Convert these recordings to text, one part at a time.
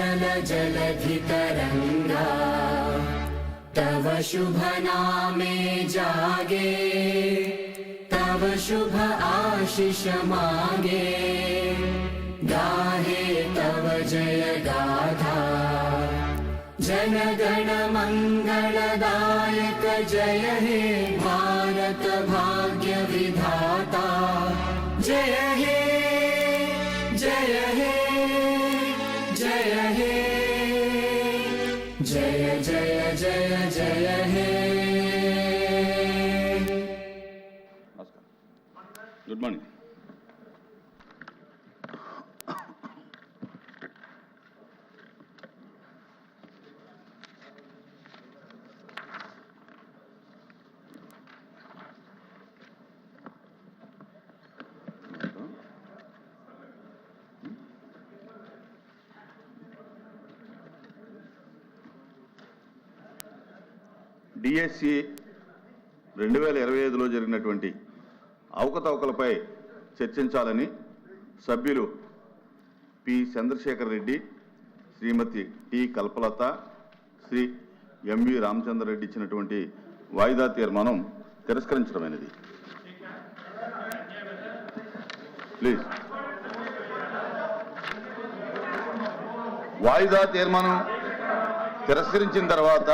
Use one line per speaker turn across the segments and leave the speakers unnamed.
चञ्चल जलधितरङ्गा तव शुभ नामे जागे तव शुभ आशीष मागे गाहे तव जय गाथा जनगण मंगलदायक जय हे भारत भाग्य विधाता जय हे जय हे जय हे जय जय जय जय हे।
Good morning. డిఎస్సి 2025లో జరిగినటువంటి అవకతవకలపై చర్చించాలని సభ్యులు P Chandrashekar Reddy, Shrimati T Kalpalatha, Shri MV Ramachandra Reddy ఇచ్చినటువంటి వాయిదా తీర్మానం తిరస్కరించడమైనది. ప్లీజ్ వాయిదా తీర్మానం తిరస్కరించిన తర్వాత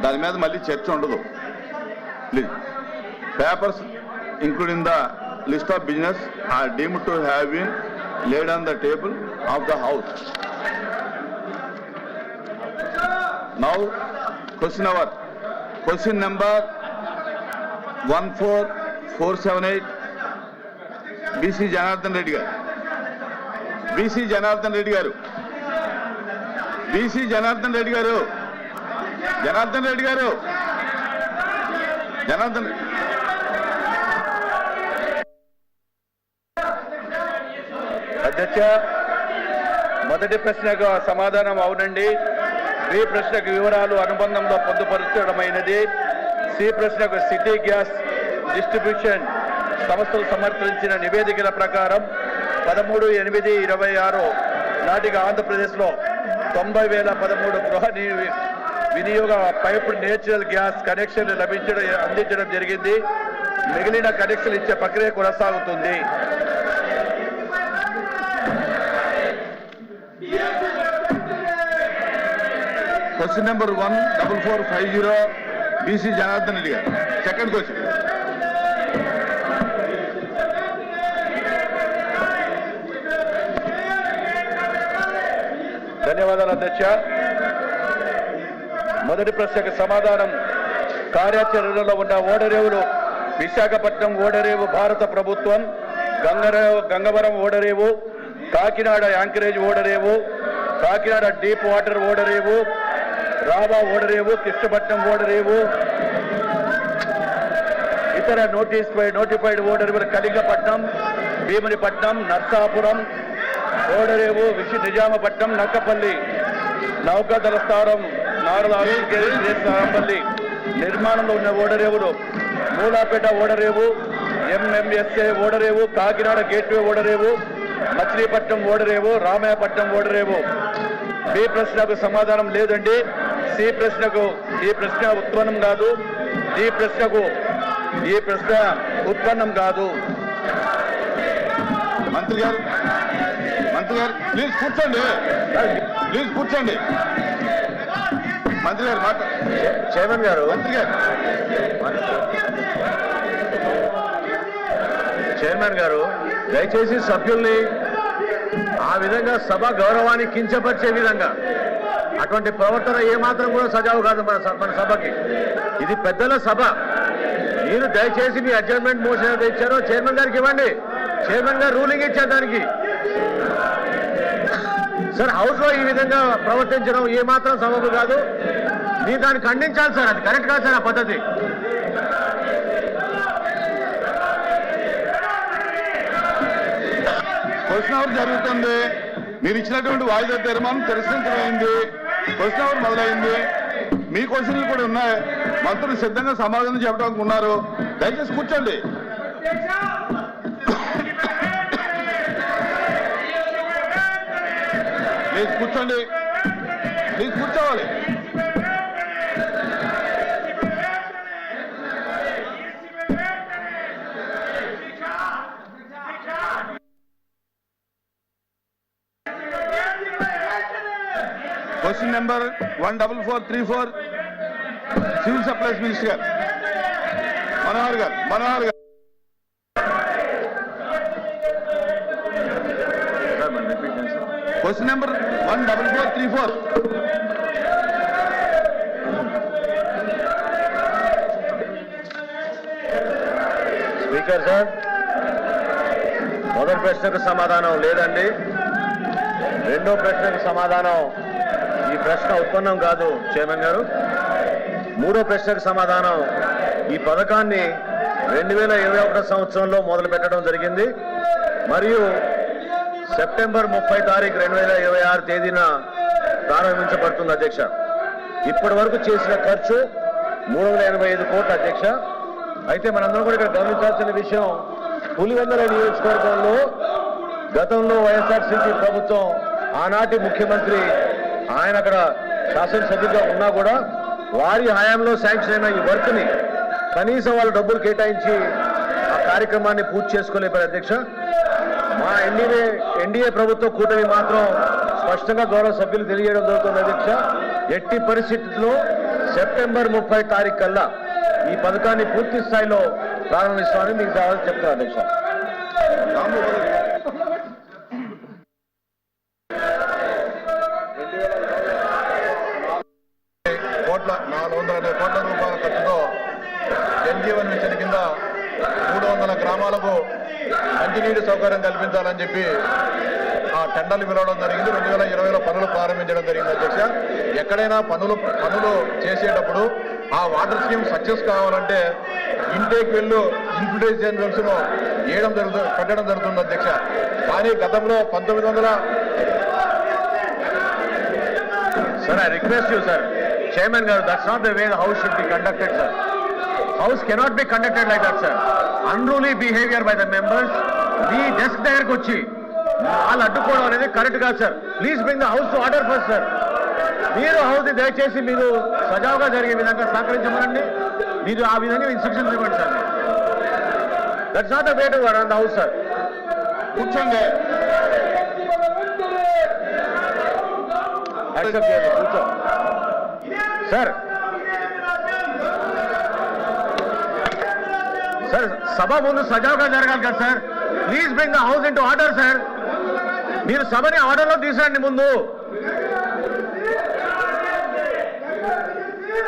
దాని మీద మళ్ళీ చర్చ ఉండదు. Please papers including the list of business are deemed to have been laid on the table of the house. Now question number 14478 BC Janardhan Reddy garu BC Janardhan Reddy garu Janardhan Reddy
అధ్యక్ష, మొదటి ప్రశ్నకు సమాధానం అవునండి. B ప్రశ్నకు వివరాలు అనుబంధంలో పొందుపరచడమైనది. C ప్రశ్నకు city gas distribution సంస్థలు సమర్పించిన నివేదికల ప్రకారం 13/8/26 నాటికి ఆంధ్రప్రదేశ్లో 90,013 గృహ వినియోగ పైప్డ్ నేచురల్ గ్యాస్ కనెక్షన్లు అందించడం జరిగింది. మిగిలిన కనెక్షన్లు ఇచ్చే ప్రక్రియ కొనసాగుతుంది.
Question number 14450 BC Janardhan Reddy garu. Second question.
ధన్యవాదాలు అధ్యక్ష. మొదటి ప్రశ్నకు సమాధానం కార్యాచరణలో ఉన్న ఓడరేవులు విశాఖపట్నం ఓడరేవు భారత ప్రభుత్వం, గంగవరం ఓడరేవు, కాకినాడ యాంకరేజ్ ఓడరేవు, కాకినాడ డీప్ వాటర్ ఓడరేవు, రాబా ఓడరేవు, కృష్ణపట్నం ఓడరేవు, ఇతర నోటిఫైడ్ ఓడరేవులు కళింగపట్నం, భీమునిపట్నం, నర్సాపురం ఓడరేవు, నిజామపట్నం, నక్కపల్లి, నౌకాదళ స్థావరం, నారాయణపల్లి నిర్మాణంలో ఉన్న ఓడరేవులు మూలాపేట ఓడరేవు, ఎంఎంఎస్ఏ ఓడరేవు, కాకినాడ గేట్వే ఓడరేవు, మచిలీపట్నం ఓడరేవు, రామాయపట్నం ఓడరేవు. బి ప్రశ్నకు సమాధానం లేదండి. సి ప్రశ్నకు ఈ ప్రశ్న ఉత్పన్నం కాదు. డి ప్రశ్నకు ఈ ప్రశ్న ఉత్పన్నం కాదు.
మంత్రి గారు ప్లీజ్ కూర్చోండి. మంత్రి గారు
చైర్మన్ గారు చైర్మన్ గారు దయచేసి సభ్యుల్ని ఆ విధంగా సభ గౌరవాన్ని కించపరిచే విధంగా అటువంటి ప్రవర్తన ఏమాత్రం కూడా సజావు కాదు మన సభకి. ఇది పెద్దల సభ. మీరు దయచేసి మీ అడ్జర్న్మెంట్ మోషన్ ఏదైతే ఇచ్చారో చైర్మన్ గారికి ఇవ్వండి. చైర్మన్ గారు రూలింగ్ ఇచ్చారు దానికి. సార్, హౌస్ లో ఈ విధంగా ప్రవర్తించడం ఏమాత్రం సబబు కాదు. మీరు దాన్ని ఖండించాలి సార్. అది కరెక్ట్ కాదు సార్ ఆ పద్ధతి.
క్వశ్చన్ అవర్ జరుగుతుంది. మీరు ఇచ్చినటువంటి వాయిదా తీర్మానం తిరస్కరించడమైంది. క్వశ్చన్ అవర్ మొదలైంది. మీ క్వశ్చన్లు కూడా ఉన్నాయి. మంత్రులు సిద్ధంగా సమాధానం చెప్పడానికి ఉన్నారు. దయచేసి కూర్చోండి. ప్లీజ్ కూర్చోండి, ప్లీజ్ కూర్చోవాలి. Question number 14434 civil supplies minister గారు మనోహర్ గారు. Question number 14434.
స్పీకర్ సార్, మొదటి ప్రశ్నకు సమాధానం లేదండి. రెండో ప్రశ్నకు సమాధానం, ఈ ప్రశ్న ఉత్పన్నం కాదు చైర్మన్ గారు. మూడో ప్రశ్నకు సమాధానం, ఈ పథకాన్ని 2021 సంవత్సరంలో మొదలు పెట్టడం జరిగింది మరియు సెప్టెంబర్ 30 తారీఖు 2026 తేదీన ప్రారంభించబడుతుంది అధ్యక్ష. ఇప్పటి వరకు చేసిన ఖర్చు 385 కోట్ల అధ్యక్ష. అయితే మనందరం కూడా ఇక్కడ గమనించాల్సిన విషయం, పులివెందుల నియోజకవర్గంలో గతంలో వైఎస్ఆర్సీపీ ప్రభుత్వం ఆనాటి ముఖ్యమంత్రి ఆయన అక్కడ శాసనసభ్యుగా ఉన్నా కూడా వారి హయాంలో శాంక్షన్ అయిన ఈ వర్క్ ని కనీసం వాళ్ళు డబ్బులు కేటాయించి ఆ కార్యక్రమాన్ని పూర్తి చేసుకోలేపారు అధ్యక్ష. మా ఎన్డీఏ ప్రభుత్వ కూటమి మాత్రం స్పష్టంగా గౌరవ సభ్యులు తెలియజేయడం జరుగుతుంది అధ్యక్ష. ఎట్టి పరిస్థితుల్లో సెప్టెంబర్ 30 తారీఖు కల్లా ఈ పథకాన్ని పూర్తి స్థాయిలో ప్రారంభిస్తామని మీకు చెప్తాను అధ్యక్ష.
కోట్ల 420 కోట్ల రూపాయల ఖర్చుతో జలజీవన్ మిషన్ కింద 300 గ్రామాలకు మంచినీటి సౌకర్యం కల్పించాలని చెప్పి ఆ టెండర్లు పిలవడం జరిగింది. 2020లో పనులు ప్రారంభించడం జరిగింది అధ్యక్ష. ఎక్కడైనా పనులు చేసేటప్పుడు ఆ వాటర్ స్కీమ్ సక్సెస్ కావాలంటే ఇంటేక్ వెళ్ళు ఇన్ఫిల్ట్రేషన్ వెల్స్ ను పెట్టడం జరుగుతుంది అధ్యక్ష. కానీ గతంలో 1900
Sir, I request you, sir. Chairman Garu, that's not the way the House should be conducted, sir. House cannot be conducted like that, sir. Unruly behavior by the members. Me desk దగ్గరకు వచ్చి వాళ్ళు అడ్డుకోవడం అనేది correct కాదు sir. Please bring the house to order first sir. మీరు house దయచేసి మీరు సజావుగా జరిగే విధంగా సహకరించమనండి. మీరు ఆ విధంగా ఇన్స్ట్రక్షన్స్ ఇవ్వండి sir. That's not the way to run the house sir.
కూర్చోండి.
యాక్సెప్ట్ చేయండి, కూర్చో సార్. సార్ సభ ముందు సజావుగా జరగాలి కదా sir. Please bring the house into order sir. మీరు సభని ఆర్డర్లో తీసుకురండి. ముందు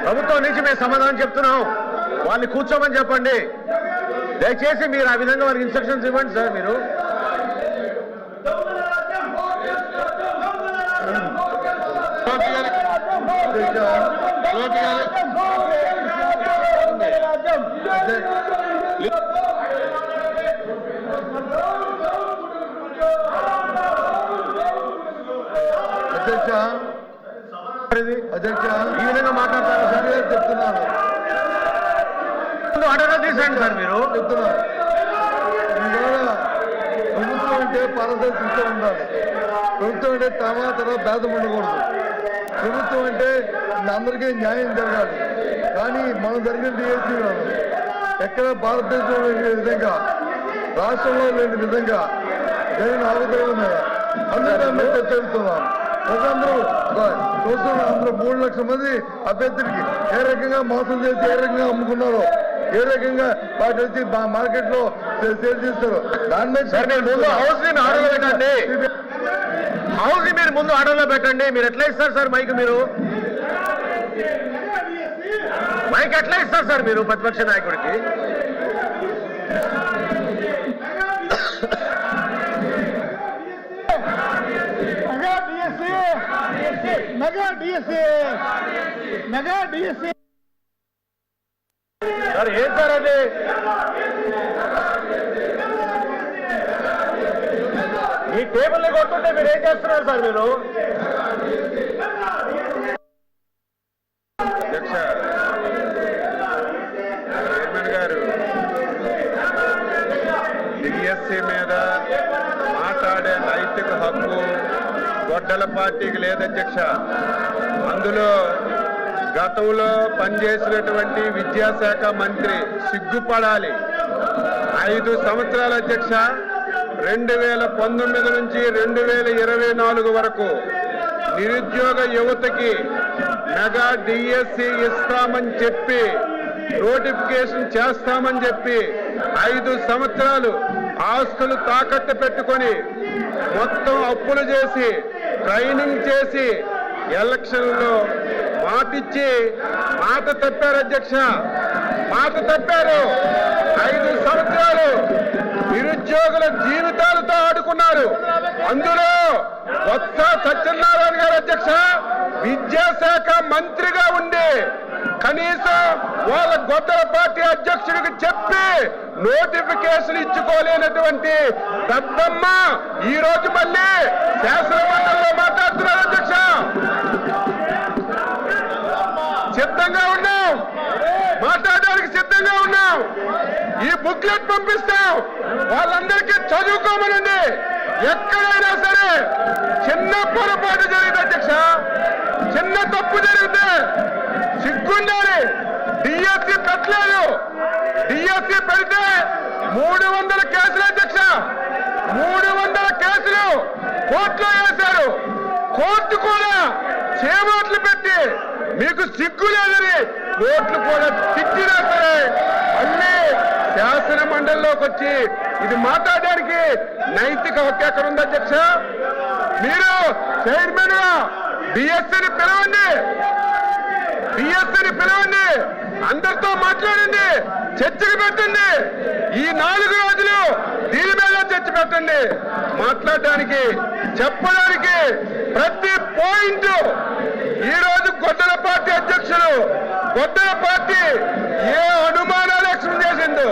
ప్రభుత్వం నుంచి మేము సమాధానం చెప్తున్నాం, వాళ్ళని కూర్చోమని చెప్పండి. దయచేసి మీరు ఆ విధంగా వాళ్ళకి ఇన్స్ట్రక్షన్స్ ఇవ్వండి సార్. మీరు
అధ్యక్ష
ఈ విధంగా మాట్లాడతారా సార్?
చెప్తున్నాను,
ఆర్డర్లో తీసేయండి సార్. మీరు
చెప్తున్నాను, ఇవాళ ప్రభుత్వం అంటే పారదర్శకత ఉండాలి. ప్రభుత్వం అంటే తర్వాత భేదం ఉండకూడదు. ప్రభుత్వం అంటే అందరికీ న్యాయం జరగాలి. కానీ మనం జరిగిన డిఎస్సీ ఎక్కడ భారతదేశంలో లేని విధంగా, రాష్ట్రంలో లేని విధంగా జరిగిన అవతరణ మీద అందరూ చెబుతున్నాం. ప్రజలందరూ చూస్తున్నారు. అందరూ 3 లక్షల మంది అభ్యర్థులకి ఏ రకంగా మోసం చేసి ఏ రకంగా అమ్ముకున్నారో, ఏ రకంగా వాటి వచ్చి మార్కెట్ లో సేల్ చేస్తారు. దాని మీద
హౌస్ ని ఆర్డర్లో పెట్టండి. హౌస్ ని మీరు ముందు ఆర్డర్లో పెట్టండి. మీరు ఎట్లా ఇస్తారు సార్ మైక్? మీరు మైక్ ఎట్లా ఇస్తారు సార్ మీరు ప్రతిపక్ష నాయకుడికి? సార్ ఏం సార్ అది? మీ టేబుల్ని కొట్టుంటే మీరు ఏం చేస్తున్నారు సార్? మీరు
చైర్మన్ గారు డిఎస్సీ మీద మాట్లాడే నైతిక హక్కు
గొడ్డల పార్టీకి లేదు అధ్యక్ష. అందులో గతంలో పనిచేసినటువంటి విద్యాశాఖ మంత్రి సిగ్గుపడాలి. 5 సంవత్సరాల అధ్యక్ష, 2019 నుంచి 2024 వరకు నిరుద్యోగ యువతకి మెగా డిఎస్సి ఇస్తామని చెప్పి, నోటిఫికేషన్ చేస్తామని చెప్పి 5 సంవత్సరాలు ఆస్తులు తాకట్టు పెట్టుకొని మొత్తం అప్పులు చేసి ట్రైనింగ్ చేసి ఎలక్షన్లో మాటిచ్చి మాట తప్పారు అధ్యక్ష. మాట తప్పారు. 5 సంవత్సరాలు నిరుద్యోగుల జీవితాలతో ఆడుకున్నారు. అందులో బొత్స సత్యనారాయణ గారు అధ్యక్ష విద్యాశాఖ మంత్రిగా ఉండి కనీసం వాళ్ళ గొడ్డల పార్టీ అధ్యక్షుడికి చెప్పి నోటిఫికేషన్ ఇచ్చుకోలేనటువంటి దద్దమ్మ ఈ రోజు మళ్ళీ శాసనమండలిలో మాట్లాడుతున్నారు అధ్యక్ష. సిద్ధంగా ఉన్నాం, మాట్లాడడానికి సిద్ధంగా ఉన్నాం. ఈ బుక్లెట్ పంపిస్తాం, వాళ్ళందరికీ చదువుకోమనండి. ఎక్కడైనా సరే చిన్న పొరపాటు జరిగింది అధ్యక్ష, చిన్న తప్పు జరిగితే సిగ్గుండాలి. డిఎస్సి పెట్టలేదు. డిఎస్సి పెడితే 300 కేసులు అధ్యక్ష, 300 కేసులు కోర్టులో వేశారు. కోర్టు కూడా చేమోట్లు పెట్టి మీకు సిగ్గు లేదని కోర్టులు కూడా తిట్టినా సరే మళ్ళీ శాసన మండలిలోకి వచ్చి ఇది మాట్లాడడానికి నైతిక హక్కు ఎక్కడ ఉంది అధ్యక్ష? మీరు చైర్మన్ గా డిఎస్సిని పిలవండి, డిఎస్సిని పిలవండి, అందరితో మాట్లాడండి, చర్చకు పెట్టండి. ఈ 4 రోజులు దీని మీద చర్చ పెట్టండి. మాట్లాడడానికి చెప్పడానికి ప్రతి పాయింట్ ఈ రోజు గొడ్డల పార్టీ అధ్యక్షులు గొడ్డల పార్టీ ఏ అనుమానాలు వ్యక్తం చేసిందో,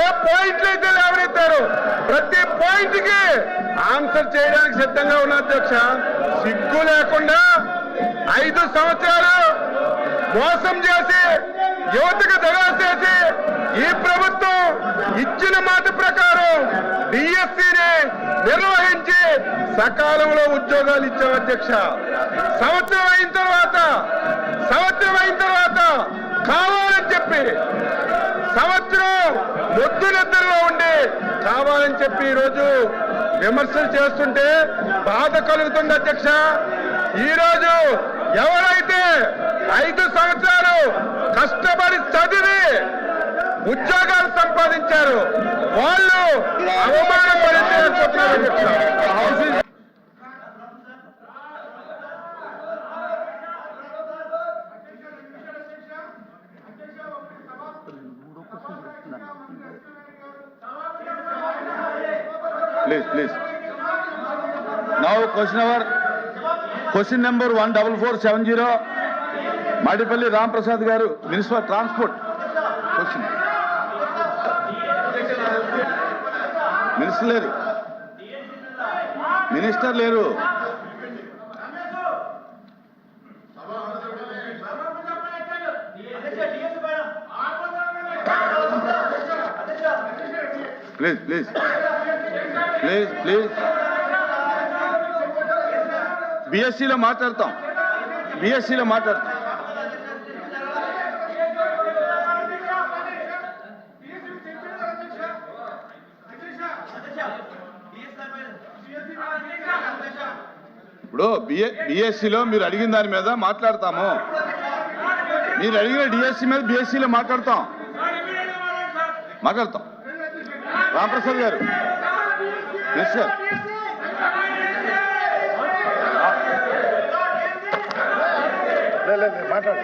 ఏ పాయింట్లు అయితే లేవనెత్తారో ప్రతి పాయింట్ కి ఆన్సర్ చేయడానికి సిద్ధంగా ఉన్న అధ్యక్ష. సిగ్గు లేకుండా 5 సంవత్సరాలు మోసం చేసి యువతకు దగా చేసి ఈ ప్రభుత్వం ఇచ్చిన మాట ప్రకారం డిఎస్సిని నిర్వహించి సకాలంలో ఉద్యోగాలు ఇచ్చాం అధ్యక్ష. సంవత్సరం అయిన తర్వాత కావాలని చెప్పి సంవత్సరం మొద్దునిద్రలో ఉండి కావాలని చెప్పి ఈరోజు విమర్శలు చేస్తుంటే బాధ కలుగుతుంది అధ్యక్ష. ఈరోజు ఎవరైతే 5 సంవత్సరాలు కష్టపడి చదివి ఉద్యోగాలు సంపాదించారు వాళ్ళు అవమానం పడితే అనుకుంటున్నారు అధ్యక్ష.
Please. Now question number 14470, Madipalli Ram Prasad garu, Minister of Transport. Question. Minister leru. Please. బిఎస్సీలో మాట్లాడతాం. ఇప్పుడు బిఎస్సీలో మీరు అడిగిన దాని మీద మాట్లాడతాము. మీరు అడిగిన డిఎస్సీ మీద బిఎస్సీలో మాట్లాడతాం. రామప్రసాద్ గారు, ఎస్ సార్.
మాట్లాడు.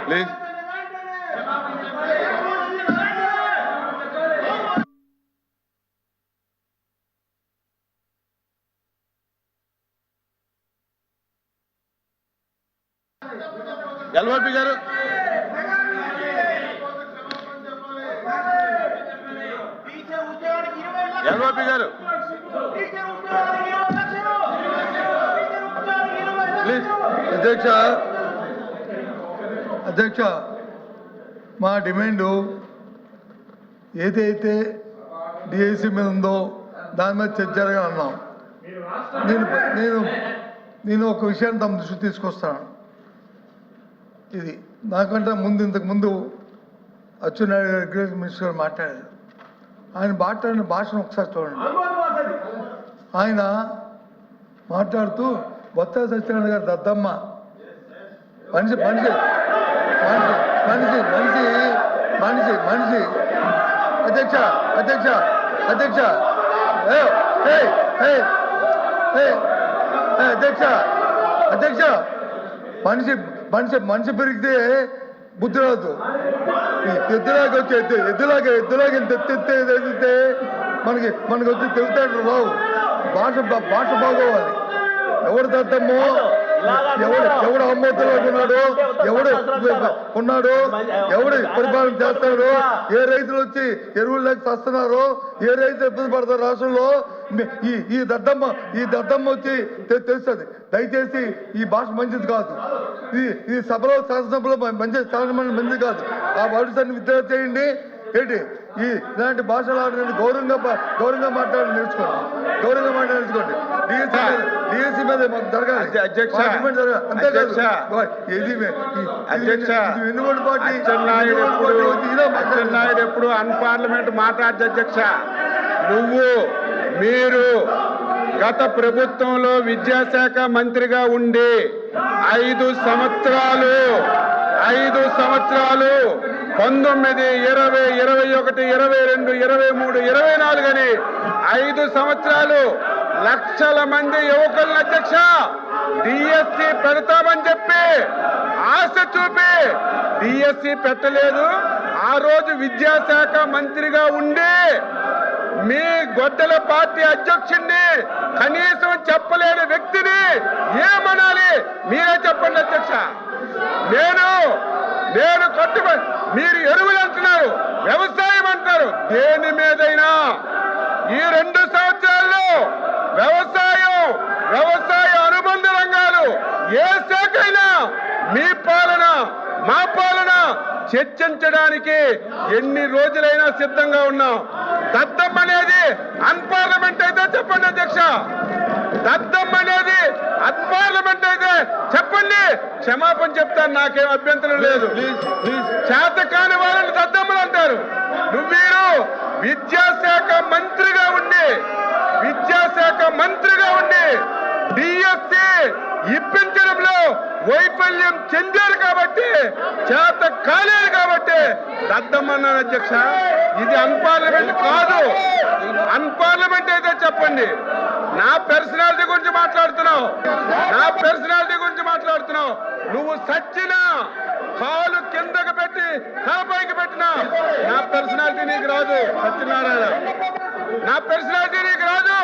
ప్లీజ్. ఎల్ఓపి గారు ఎల్ఓపి గారు
ప్లీజ్ అధ్యక్ష మా డిమాండు ఏదైతే డిఐసి మీద ఉందో దాని మీద చర్చ జరగాలి అన్నాం. నేను ఒక విషయాన్ని తమ దృష్టి తీసుకొస్తాను. ఇది నాకంటే ఇంతకు ముందు అచ్చెన్నాయుడు గారు అగ్రికల్చర్ మినిస్టర్ గారు మాట్లాడారు. ఆయన మాట్లాడిన భాషను ఒకసారి చూడండి. ఆయన మాట్లాడుతూ బొత్స సత్యనారాయణ గారు దద్దమ్మ మనిషి మనిషి మనిషి మనిషి మనిషి మనిషి అధ్యక్ష అధ్యక్ష అధ్యక్ష అధ్యక్ష అధ్యక్ష మనిషి మనిషి మనిషి పెరిగితే బుద్ధి రాదు. ఎద్దులాగా వచ్చి ఎద్దులాగా ఎత్తితే మనకి వచ్చి తెలుతాడు రావు. భాష బాగోవాలి. ఎవడు దద్దమ్మో ఎవడు అమ్మోతులో ఉన్నాడు, ఎవడు ఉన్నాడు, ఎవడు పరిపాలన చేస్తాడు, ఏ రైతులు వచ్చి ఎరువులు లేక వస్తున్నారు, ఏ రైతులు ఇబ్బంది పడతారు రాష్ట్రంలో. ఈ దద్దమ్మ వచ్చి తెలుస్తుంది. దయచేసి ఈ భాష మంచిది కాదు. ఈ సభలో శాసనసభలో మంచిది కాదు. ఆ భాషాన్ని విద్య చేయండి. ఏంటి ఇలాంటి భాషలు గౌరవంగా మాట్లాడి నేర్చుకోండి. డిఎస్సీ మీద జరగాలి.
అచ్చెన్నాయుడు ఎప్పుడు అన్పార్లమెంట్ మాట్లాడదు అధ్యక్ష. మీరు గత ప్రభుత్వంలో విద్యాశాఖ మంత్రిగా ఉండి 5 సంవత్సరాలు 19, 20, 21, 22, 23, 24 అని 5 సంవత్సరాలు లక్షల మంది యువకులను అధ్యక్ష డిఎస్సి పెడతామని చెప్పి ఆశ చూపి డిఎస్సి పెట్టలేదు. ఆ రోజు విద్యాశాఖ మంత్రిగా ఉండి మీ గొడ్డల పార్టీ అధ్యక్షుడిని కనీసం చెప్పలేని వ్యక్తిని ఏమనాలి మీరే చెప్పండి అధ్యక్ష. నేను కట్టుబడి మీరు ఎరువులు అంటున్నారు, వ్యవసాయం అంటారు. దేని మీదైనా ఈ 2 సంవత్సరాల్లో వ్యవసాయ అనుబంధ రంగాలు ఏ శాఖ అయినా మీ పాలన మా పాలన చర్చించడానికి ఎన్ని రోజులైనా సిద్ధంగా ఉన్నాం. దద్దమ్మ అనేది అన్పార్లమెంట్ అయితే చెప్పండి అధ్యక్ష. దద్దమ్మ అనేది అన్పార్లమెంట్ అయితే చెప్పండి, క్షమాపణ చెప్తాను, నాకేం అభ్యంతరం లేదు. చేతకాని వాళ్ళని దద్దమ్మలు అంటారు. మీరు విద్యాశాఖ మంత్రిగా ఉండి డిఎస్సి ఇప్పించడంలో వైఫల్యం చెందారు కాబట్టి, చేత కాలేదు కాబట్టి దద్దమ్మన్నాను అధ్యక్ష. ఇది అన్పార్లమెంట్ కాదు. అన్పార్లమెంట్ అయితే చెప్పండి. నా పర్సనాలిటీ గురించి మాట్లాడుతున్నావు. నువ్వు సచ్చినా కాలు కిందకు పెట్టి తలపైకి పెట్టినా నా పర్సనాలిటీ నీకు రాదు సత్యనారాయణ. నా పర్సనాలిటీ నీకు రాదు.